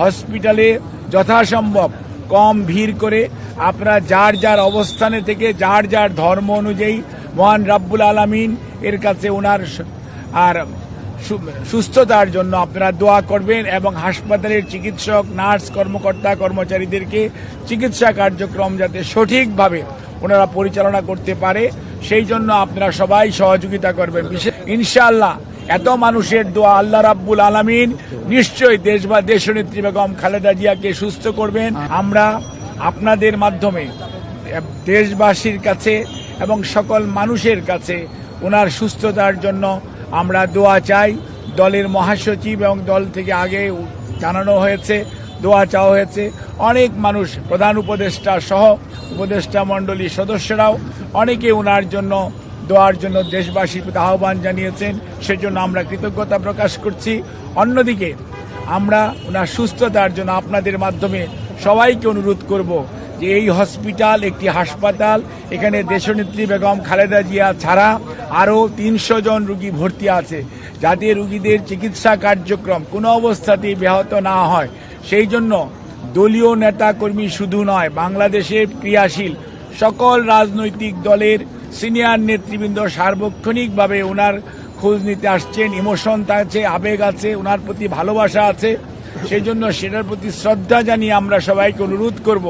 হসপিটালে যথাসম্ভব কম ভিড় করে আপনারা যার যার অবস্থানে থেকে যার যার ধর্ম অনুযায়ী মহান রাব্বুল আলামিন এর কাছে ওনার আর সুস্থতার জন্য আপনারা দোয়া করবেন এবং হাসপাতালের চিকিৎসক, নার্স, কর্মকর্তা, কর্মচারীদেরকে চিকিৎসা কার্যক্রম যাতে সঠিকভাবে ওনারা পরিচালনা করতে পারে সেই জন্য আপনারা সবাই সহযোগিতা করবেন। ইনশাআল্লাহ এত মানুষের দোয়া আল্লাহ রাব্বুল আলামিন নিশ্চয়ই দেশনেত্রী বেগম খালেদা জিয়াকে সুস্থ করবেন। আমরা আপনাদের মাধ্যমে দেশবাসীর কাছে এবং সকল মানুষের কাছে ওনার সুস্থতার জন্য আমরা দোয়া চাই। দলের মহাসচিব এবং দল থেকে আগে জানানো হয়েছে, দোয়া চাওয়া হয়েছে। অনেক মানুষ, প্রধান উপদেষ্টা সহ উপদেষ্টা মণ্ডলীর সদস্যরাও অনেকে ওনার জন্য দোয়ার জন্য দেশবাসীর প্রতি আহ্বান জানিয়েছেন, সেজন্য আমরা কৃতজ্ঞতা প্রকাশ করছি। অন্যদিকে আমরা ওনার সুস্থতার জন্য আপনাদের মাধ্যমে সবাইকে অনুরোধ করব যে এই হসপিটাল একটি হাসপাতাল, এখানে দেশনেত্রী বেগম খালেদা জিয়া ছাড়া আরও ৩০০ জন রোগী ভর্তি আছে, যাতে রোগীদের চিকিৎসা কার্যক্রম কোনো অবস্থাতেই ব্যাহত না হয় সেই জন্য দলীয় নেতা কর্মী শুধু নয়, বাংলাদেশের ক্রিয়াশীল সকল রাজনৈতিক দলের সিনিয়র নেতৃবৃন্দ সার্বক্ষণিকভাবে ওনার খোঁজ নিতে আসছেন। ইমোশন আছে, আবেগ আছে, ওনার প্রতি ভালোবাসা আছে, সেই জন্য সেটার প্রতি শ্রদ্ধা জানিয়ে আমরা সবাইকে অনুরোধ করব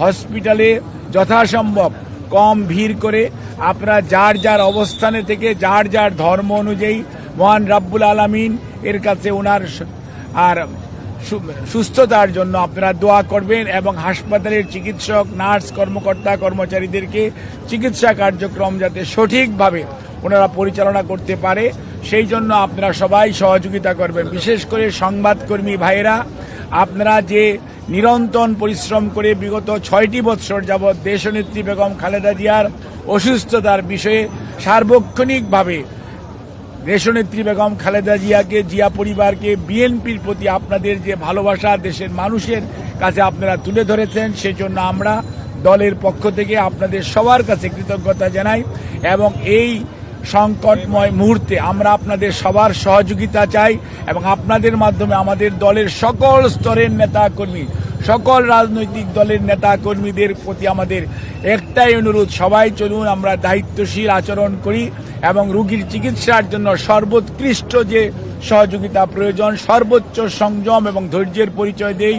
হসপিটালে যথাসম্ভব কম ভিড় করে আপনারা যার যার অবস্থানে থেকে যার যার ধর্ম অনুযায়ী মহান রাব্বুল আলামিন এর কাছে ওনার আর সুস্থতার জন্য আপনারা দোয়া করবেন এবং হাসপাতালের চিকিৎসক, নার্স, কর্মকর্তা, কর্মচারীদেরকে চিকিৎসা কার্যক্রম যাতে সঠিকভাবে ওনারা পরিচালনা করতে পারে সেই জন্য আপনারা সবাই সহযোগিতা করবেন। বিশেষ করে সংবাদকর্মী ভাইয়েরা, আপনারা যে নিরন্তর পরিশ্রম করে বিগত 6টি বৎসর যাবৎ দেশনেত্রী বেগম খালেদা জিয়ার অসুস্থতার বিষয়ে সার্বক্ষণিকভাবে দেশনেত্রী বেগম খালেদা জিয়াকে, জিয়া পরিবারকে, বিএনপির প্রতি আপনাদের যে ভালোবাসা দেশের মানুষের কাছে আপনারা তুলে ধরেছেন, সেজন্য আমরা দলের পক্ষ থেকে আপনাদের সবার কাছে কৃতজ্ঞতা জানাই এবং এই সংকটময় মুহূর্তে আমরা আপনাদের সবার সহযোগিতা চাই এবং আপনাদের মাধ্যমে আমাদের দলের সকল স্তরের নেতা কর্মী, সকল রাজনৈতিক দলের নেতা কর্মীদের প্রতি আমাদের একটাই অনুরোধ, সবাই চলুন আমরা দায়িত্বশীল আচরণ করি এবং রোগীর চিকিৎসার জন্য সর্বোৎকৃষ্ট যে সহযোগিতা প্রয়োজন সর্বোচ্চ সংযম এবং ধৈর্যের পরিচয় দেই।